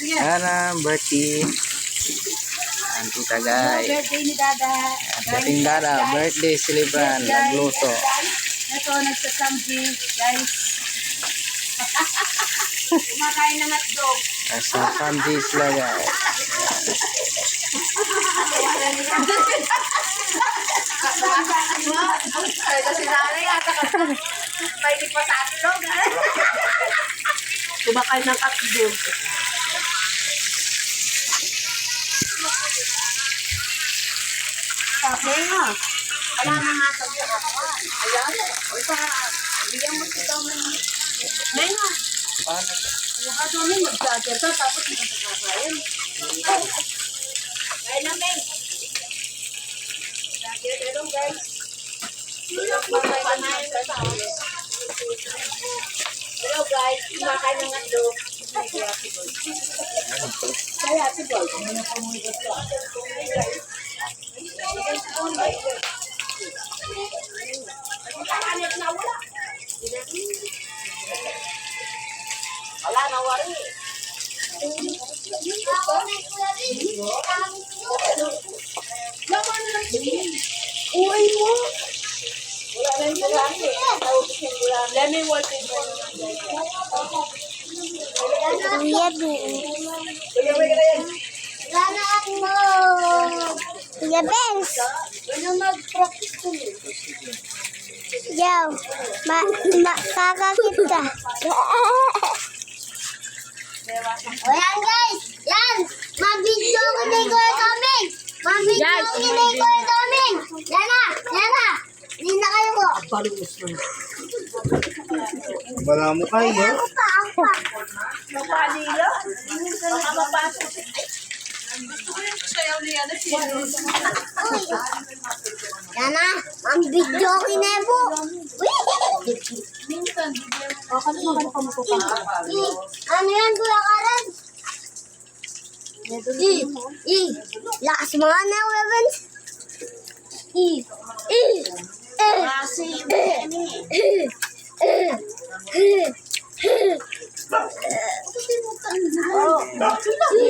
Sana birthday. Ang tita guys. Birthday ni Dada. Dating Dada, birthday celebrant, nagluto. Ito, nagsasamji, guys. Kumakain ng hotdog. Nasa samji sila guys. Kasi nanay ata ka. May di pa sa hotdog. Kumakain ng hotdog. Sabi nga. Wala na nga sa buka. Ayan. O pa. Bigyan mo si Tommy. Ngayon nga. Paano? Mukha Tommy mag-judger ka tapos hindi ka kakain. Kain na, Meng. Hello, guys. Hello, guys. Kumakain ng hotdog. Kaya, sigol. Wala na wari. Uy mo. Wala na yung gulami. Lemon water. Wala na ako. Kuya Benz. Wala mag-practice ko. Yaw. Kakakit ka. O yan guys. Yan. Mag-video ko ni Kuya Toming. Mag-video ko ni Kuya Toming. Yan na. Yan na. Hindi na kayo ko. Wala mo kayo. Ako pa. Mapanila. Baka mapasok. Gusto ko yung sayaw niya na siya. Uy. Yan na. Ang video ko ni Nebo. Uy. Minsan, Ano yan, Kuya Karen? Lakas mga na, weapons. kasi yung